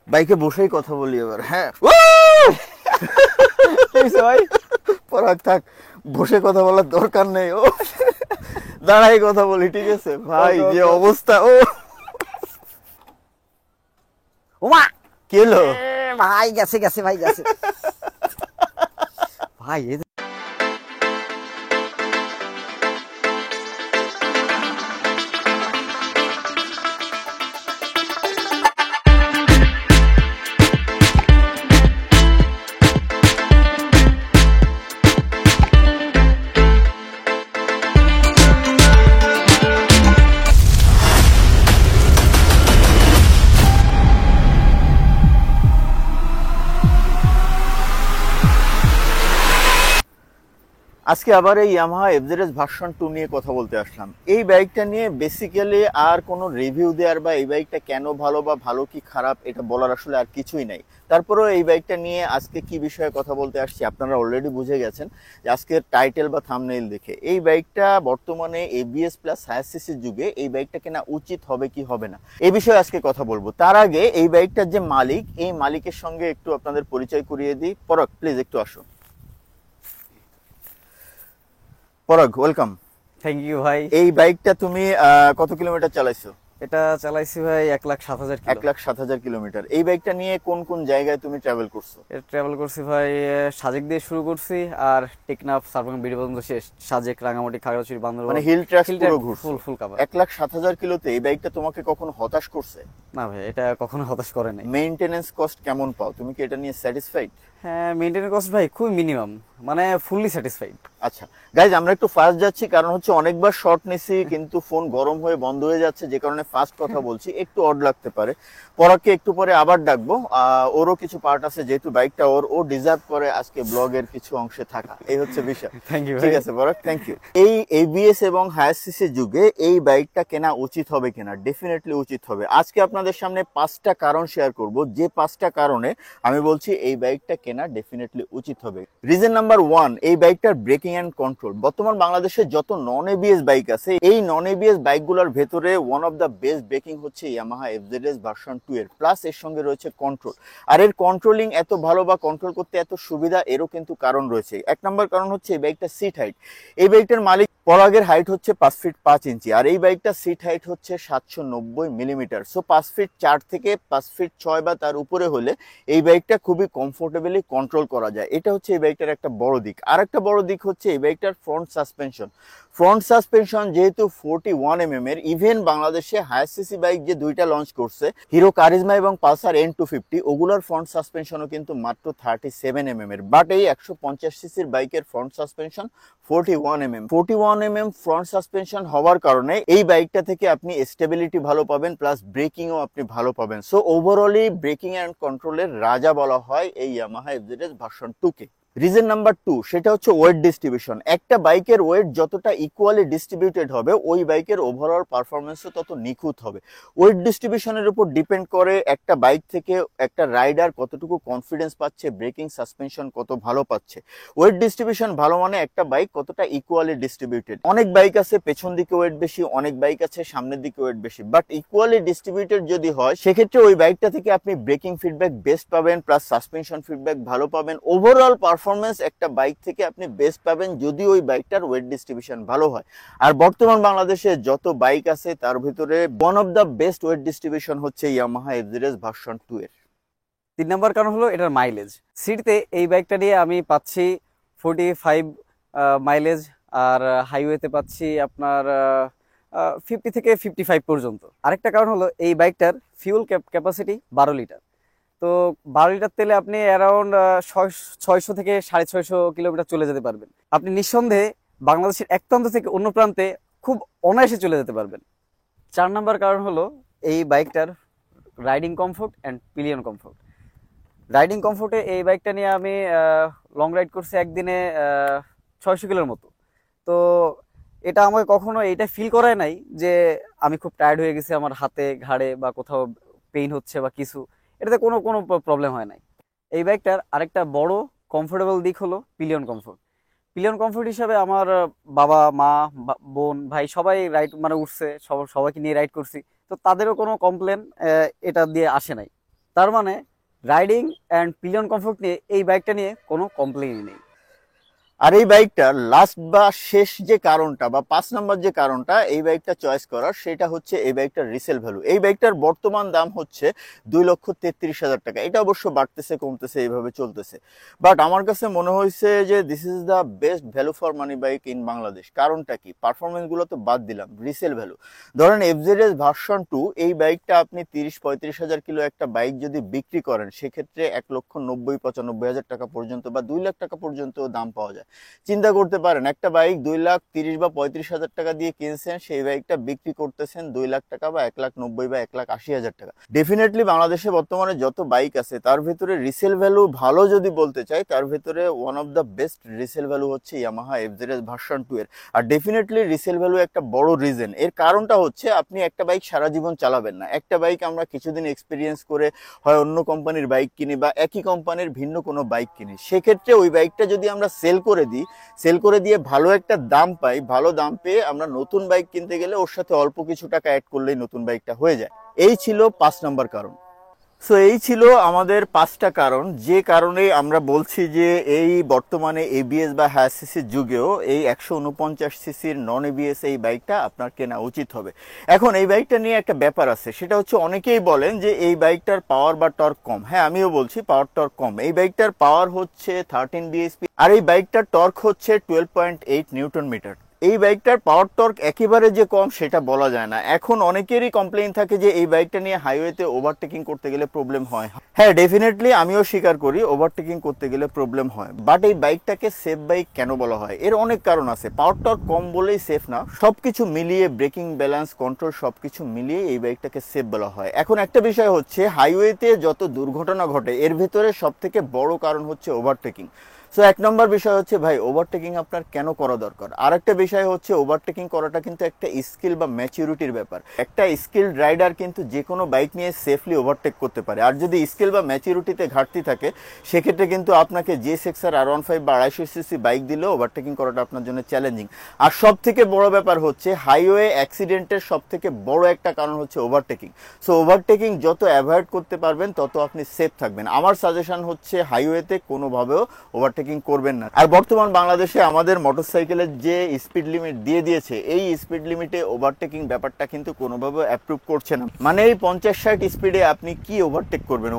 বাইকে বসেই কথা বলি এবার। হ্যাঁ ভাই পরাগ থাক, বসে কথা বলার দরকার নেই। ও দাঁড়াই কথা বলি, ঠিক আছে ভাই? ওকে যে ওকে। অবস্থা, ও ওমা কি হলো? ভাই গেছে গেছে ভাই গেছে ভাই আজকে আবার এই ইয়ামাহা এফজেডএস ভার্সন 2 নিয়ে কথা বলতে আসলাম। এই বাইকটা নিয়ে বেসিক্যালি আর কোনো রিভিউ দেওয়ার বা এই বাইকটা কেন ভালো বা ভালো কি খারাপ এটা বলার আসলে আর কিছুই নাই। তারপরেও এই বাইকটা নিয়ে আজকে কি বিষয়ে কথা বলতে আসছি আপনারা অলরেডি বুঝে গেছেন যে আজকের টাইটেল বা থাম্বনেইল দেখে। এই বাইকটা বর্তমানে এবিএস প্লাস হায়ার সিসির যুগে এই বাইকটা কেনা উচিত হবে কি হবে না এই বিষয়ে আজকে কথা বলবো। তার আগে এই বাইকটার যে মালিক, এই মালিকের সঙ্গে একটু আপনাদের পরিচয় করিয়ে দিই। পরাগ প্লিজ একটু আসো। পরাগ ওয়েলকাম। থ্যাংক ইউ ভাই। এই বাইকটা তুমি কত কিলোমিটার চালাইছো? এটা চালাইছি ভাই 1,07,000 কিলো। 1,07,000 কিলোমিটার। এই বাইকটা নিয়ে কোন কোন জায়গায় তুমি ট্রাভেল করছো? এটা ট্রাভেল করছি ভাই সাজেক দিয়ে শুরু করছি আর টেকনাফ সারভাং বিডি পর্যন্ত শেষ। সাজেক রাঙামাটি খাগড়াছড়ি বান্দরবান মানে হিল ট্র্যাক পুরো ফুল ঘুরছো? ফুল ফুল কভার। 1,07,000 কিলোতে এই বাইকটা তোমাকে কখনো হতাশ করছে? না ভাই এটা কখনো হতাশ করে নাই। মেইনটেনেন্স কস্ট কেমন পাও তুমি? কি এটা নিয়ে স্যাটিসফাইড? হ্যাঁ মেইনটেনেন্স কস্ট ভাই খুবই মিনিমাম, মানে ফুললি স্যাটিসফাইড। আচ্ছা গাইজ, আমরা একটু ফাস্ট যাচ্ছি কারণ হচ্ছে অনেকবার শর্ট নিছি কিন্তু ফোন গরম হয়ে বন্ধ হয়ে যাচ্ছে, যে কারণে ফাস্ট কথা বলছি, একটু অড লাগতে পারে। পরাগকে একটু পরে আবার ডাকবো, ওরও কিছু পার্ট আছে, যেহেতু বাইকটা ওর, ও ডিজার্ভ করে আজকে ব্লগের কিছু অংশে থাকা, এই হচ্ছে বিষয়। থ্যাংক ইউ ভাই। ঠিক আছে পরাগ, থ্যাংক ইউ। এই এবিএস এবং হায়ার সিসি যুগে এই বাইকটা কেনা উচিত হবে কিনা? ডেফিনেটলি উচিত হবে। আজকে আপনাদের সামনে 5টা কারণ শেয়ার করব, যে 5টা কারণে আমি বলছি এই বাইকটা কেনা ডেফিনেটলি উচিত হবে। রিজন নাম্বার 1, এই বাইকটার ব্রেকিং অ্যান্ড কন্ট্রোল। বর্তমান বাংলাদেশে যত নন এবিএস বাইক আছে, এই নন এবিএস বাইকগুলোর ভেতরে one of the best breaking হচ্ছে ইয়ামাহা এফজেডএস ভার্সন 2 এর। প্লাস এর সঙ্গে রয়েছে কন্ট্রোল। আর এর কন্ট্রোলিং এত ভালো বা কন্ট্রোল করতে এত সুবিধা, এরও কিন্তু কারণ রয়েছে। 1 নম্বর কারণ হচ্ছে এই বাইকটা সিট হাইট। এই বাইকটার মালিক পরাগের হাইট হচ্ছে 5 ফিট 5 ইঞ্চি, আর এই বাইকটা সিট হাইট হচ্ছে 790 মিলিমিটার। সো 5 ফিট 4 থেকে 5 ফিট 6 বা তার উপরে হলে এই বাইকটা খুবই কমফোর্টেবলি কন্ট্রোল করা যায়। এটা হচ্ছে এই বাইকটার একটা বড় দিক। আর একটা বড় দিক হচ্ছে এই বাইকটার ফ্রন্ট সাসপেনশন। ফ্রন্ট সাসপেনশন যেহেতু 41 এর, ইভেন বাংলাদেশে হায়ার সিসি বাইক যে দুইটা লঞ্চ করছে, হিরো কারিজমা এবং পালসার N250, ওগুলোর ফ্রন্ট সাসপেনশনও কিন্তু মাত্র 37 এর। বাট এই 150 সিসির বাইকের ফ্রন্ট সাসপেনশন 41 ফ্রন্ট সাসপেনশন হওয়ার কারণে এই বাইকটা থেকে আপনি স্টেবিলিটি ভালো পাবেন, প্লাস ব্রেকিংও আপনি ভালো পাবেন। সো ওভারঅলি ব্রেকিং অ্যান্ড কন্ট্রোলের রাজা বলা হয় এই ইয়ামাহা এফজেডএস ভার্সন 2 কে। রিজন নাম্বার 2, সেটা হচ্ছে ওয়েট ডিস্ট্রিবিউশন। একটা বাইকের ওয়েট যতটা ইকুয়ালি ডিস্ট্রিবিউটেড হবে, ওই বাইকের ওভারঅল পারফরমেন্সও তত নিখুঁত হবে। ওয়েট ডিস্ট্রিবিউশনের উপর ডিপেন্ড করে একটা বাইক থেকে একটা রাইডার কতটুকু কনফিডেন্স পাচ্ছে, ব্রেকিং সাসপেনশন কত ভালো পাচ্ছে। ওয়েট ডিস্ট্রিবিউশন ভালো মানে একটা বাইক কতটা ইকুয়ালি ডিস্ট্রিবিউটেড। অনেক বাইক আছে পেছন দিকে ওয়েট বেশি, অনেক বাইক আছে সামনের দিকে ওয়েট বেশি, বাট ইকুয়ালি ডিস্ট্রিবিউটেড যদি হয়, সেক্ষেত্রে ওই বাইকটা থেকে আপনি ব্রেকিং ফিডব্যাক বেস্ট পাবেন, প্লাস সাসপেনশন ফিডব্যাক ভালো পাবেন। ওভারঅল পারফরমেন্স একটা বাইক থেকে আপনি বেস্ট পাবেন যদি ওই বাইকটার ওয়েট ডিস্ট্রিবিউশন ভালো হয়। আর বর্তমান বাংলাদেশে যত বাইক আছে তার ভিতরে one of the best weight distribution হচ্ছে ইয়ামাহা এফজেডএস ভার্সন 2 এর। 3 নম্বর কারণ হলো এটার মাইলেজ। সিটিতে এই বাইকটা দিয়ে আমি পাচ্ছি 45 মাইলেজ, আর হাইওয়েতে পাচ্ছি আপনার 50 থেকে 55 পর্যন্ত। আরেকটা কারণ হলো এই বাইকটার ফিউল ক্যাপাসিটি 12 লিটার। তো 12 লিটার তেলে আপনি অ্যারাউন্ড 600 থেকে 650 কিলোমিটার চলে যেতে পারবেন। আপনি নিঃসন্দেহে বাংলাদেশের এক প্রান্ত থেকে অন্য প্রান্তে খুব অনায়াসে চলে যেতে পারবেন। 4 নম্বর কারণ হলো এই বাইকটার riding comfort and pillion comfort. Riding কমফোর্টে এই বাইকটা নিয়ে আমি লং রাইড করছি একদিনে 600 কিলোর মতো। তো এটা আমাকে কখনো এইটা ফিল করায় নাই যে আমি খুব টায়ার্ড হয়ে গেছি, আমার হাতে ঘাড়ে বা কোথাও পেইন হচ্ছে বা কিছু, এটাতে কোনো কোনো প্রবলেম হয় নাই। এই বাইকটার আরেকটা বড় কমফোর্টেবল দিক হলো পিলিয়ন কমফোর্ট। পিলিয়ন কমফোর্ট হিসাবে আমার বাবা মা বোন ভাই সবাই রাইড মানে উঠছে, সবাইকে নিয়ে রাইড করছি, তো তাদেরও কোনো কমপ্লেন এটা দিয়ে আসে নাই। তার মানে রাইডিং অ্যান্ড পিলিয়ন কমফোর্ট নিয়ে এই বাইকটা নিয়ে কোনো কমপ্লেনই নেই। আর এই বাইকটার লাস্ট বা শেষ যে কারণটা বা 5 নম্বর যে কারণটা এই বাইকটা চয়েস করার, সেটা হচ্ছে এই বাইকটার রিসেল ভ্যালু। এই বাইকটার বর্তমান দাম হচ্ছে 2,33,000 টাকা। এটা অবশ্য বাড়তেছে কমতেছে এইভাবে চলতেছে, বাট আমার কাছে মনে হয়েছে যে this is the best value for money bike in Bangladesh. কারণটা কি? পারফরমেন্স গুলো তো বাদ দিলাম, রিসেল ভ্যালু। ধরেন এফজেডএস ভার্সন 2 এই বাইকটা আপনি 30-35 হাজার কিলো একটা বাইক যদি বিক্রি করেন, সেক্ষেত্রে 1,90,95,000 টাকা পর্যন্ত বা 2 লাখ টাকা পর্যন্ত দাম পাওয়া যায়। চিন্তা করতে পারেন, একটা বাইক 2,30,000 বা 35,000 টাকা দিয়ে কিনছেন, সেই বাইকটা বিক্রি করতেছেন 2 লাখ টাকা বা 1,90,000 বা 1,80,000 টাকা। ডেফিনেটলি বাংলাদেশে বর্তমানে যত বাইক আছে তার ভিতরে রিসেল ভ্যালু ভালো যদি বলতে চাই, তার ভিতরে one of the best resale value হচ্ছে ইয়ামাহা এফজেডএস ভার্সন 2 এর। আর ডেফিনেটলি রিসেল ভ্যালু একটা বড় রিজন। এর কারণটা হচ্ছে আপনি একটা বাইক সারা জীবন চালাবেন না। একটা বাইক আমরা কিছুদিন এক্সপিরিয়েন্স করে হয় অন্য কোম্পানির বাইক কিনি বা একই কোম্পানির ভিন্ন কোনো বাইক কিনি, সেক্ষেত্রে ওই বাইকটা যদি আমরা সেল করে দিই, সেল করে দিয়ে ভালো একটা দাম পাই, ভালো দাম পেয়ে আমরা নতুন বাইক কিনতে গেলে ওর সাথে অল্প কিছু টাকা অ্যাড করলেই নতুন বাইকটা হয়ে যায়। এই ছিল 5 নম্বর কারণ। সো এই ছিল আমাদের 5টা কারণ, যে কারণে আমরা বলছি যে এই বর্তমানে এবিএস বা হায়ার সিসির যুগেও এই 149 সিসির নন এবিএস এই বাইকটা আপনার কেনা উচিত হবে। এখন এই বাইকটা নিয়ে একটা ব্যাপার আছে, সেটা হচ্ছে অনেকেই বলেন যে এই বাইকটার পাওয়ার বা টর্ক কম। হ্যাঁ, আমিও বলছি পাওয়ার টর্ক কম। এই বাইকটার পাওয়ার হচ্ছে 13 বিএসপি আর এই বাইকটার টর্ক হচ্ছে 12.8 নিউটন মিটার। এই বাইকটার পাওয়ার টর্ক একেবারে যে কম সেটা বলা যায় না। এখন অনেকেরই কমপ্লেইন থাকে যে এই বাইকটা নিয়ে হাইওয়েতে ওভারটেকিং করতে গেলে প্রবলেম হয়। হ্যাঁ, ডেফিনেটলি আমিও স্বীকার করি ওভারটেকিং করতে গেলে প্রবলেম হয়, বাট এই বাইকটাকে সেফ বাইক কেন বলা হয়? এর অনেক কারণ আছে। পাওয়ার টর্ক কম বলেই সেফ না, সবকিছু মিলিয়ে ব্রেকিং, ব্যালেন্স, কন্ট্রোল সবকিছু মিলিয়ে এই বাইকটাকে সেফ বলা হয়। এখন একটা বিষয় হচ্ছে, হাইওয়েতে যত দুর্ঘটনা ঘটে এর ভিতরে সব থেকে বড় কারণ হচ্ছে ওভারটেকিং। সো 1 নম্বর বিষয় হচ্ছে ভাই ওভারটেকিং আপনার কেন করা দরকার। আর একটা বিষয় হচ্ছে ওভারটেকিং করাটা কিন্তু একটা স্কিল বা ম্যাচিউরিটির ব্যাপার। একটা স্কিলড রাইডার কিন্তু যে কোনো বাইক নিয়ে সেফলি ওভারটেক করতে পারে। আর যদি স্কিল বা ম্যাচিউরিটিতে ঘাটতি থাকে, সেক্ষেত্রে কিন্তু আপনাকে GSX-R R15 বা 250 সিসি বাইক দিলেও ওভারটেকিং করাটা আপনার জন্য চ্যালেঞ্জিং। আর সব থেকে বড় ব্যাপার হচ্ছে হাইওয়ে অ্যাক্সিডেন্টের সব থেকে বড় একটা কারণ হচ্ছে ওভারটেকিং। সো ওভারটেকিং যত অ্যাভয়েড করতে পারবেন তত আপনি সেফ থাকবেন। আমার সাজেশন হচ্ছে হাইওয়েতে কোনোভাবেও ওভারটেকিং করবেন না। আর বর্তমান বাংলাদেশে আমাদের মোটরসাইকেলের যে স্পিড লিমিট দিয়ে দিয়েছে, এই স্পিড লিমিটে ওভারটেকিং ব্যাপারটা কিন্তু কোনোভাবে অ্যাপ্রুভ করছে না। মানে এই 50-60 স্পিডে আপনি কি ওভারটেক করবেন?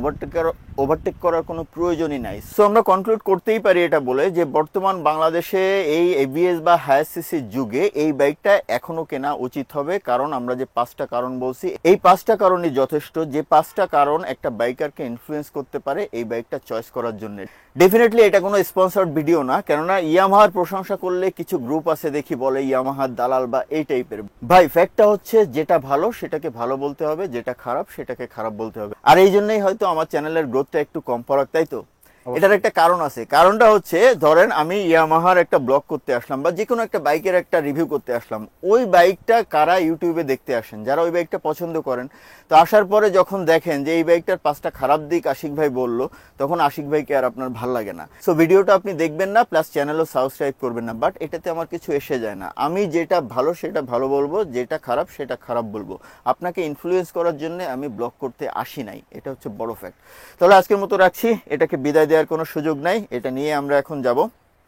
ওভারটেক করার কোনো প্রয়োজনই নাই। সো আমরা কনক্লুড করতেই পারি এটা বলে যে বর্তমান বাংলাদেশে এই এবিএস বা হায়ার সিসির যুগে এই বাইকটা এখনো কেনা উচিত হবে। কারণ আমরা যে 5টা কারণ বলছি, এই 5টা কারণই যথেষ্ট। যে 5টা কারণ একটা বাইকারকে ইনফ্লুয়েন্স করতে পারে এই বাইকটা চয়েস করার জন্য। ডেফিনেটলি এটা কোনো স্পন্সর্ড ভিডিও না, কেননা ইয়ামাহার প্রশংসা করলে কিছু গ্রুপ আছে দেখি বলে ইয়ামাহার দালাল বা এই টাইপের। ভাই ফ্যাক্টটা হচ্ছে যেটা ভালো সেটাকে ভালো বলতে হবে, যেটা খারাপ সেটাকে খারাপ বলতে হবে। আর এই জন্যই হয়তো আমার চ্যানেলের গ্রোথটা একটু কম পড়াক, তাই তো? এটার একটা কারণ আছে। কারণটা হচ্ছে, ধরেন আমি ইয়ামাহার একটা ব্লগ করতে আসলাম বা যে কোনো একটা বাইকের একটা রিভিউ করতে আসলাম, ওই বাইকটা কারা ইউটিউবে দেখতে আসেন? যারা ওই বাইকটা পছন্দ করেন। তো আসার পরে যখন দেখেন যে এই বাইকটার 5টা খারাপ দিক আশিক ভাই বললো, তখন আশিক ভাইকে আর আপনার ভাল লাগে না। সো ভিডিওটা আপনি দেখবেন না, প্লাস চ্যানেলও সাবস্ক্রাইব করবেন না। বাট এটাতে আমার কিছু এসে যায় না। আমি যেটা ভালো সেটা ভালো বলবো, যেটা খারাপ সেটা খারাপ বলবো। আপনাকে ইনফ্লুয়েন্স করার জন্য আমি ব্লগ করতে আসি নাই, এটা হচ্ছে বড় ফ্যাক্ট। তাহলে আজকের মতো রাখছি, এটাকে বিদায় দেওয়ার কোনো সুযোগ নাই। এটা নিয়ে আমরা এখন যাব।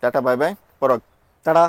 টাটা, বাই বাই, পরাগ। তারা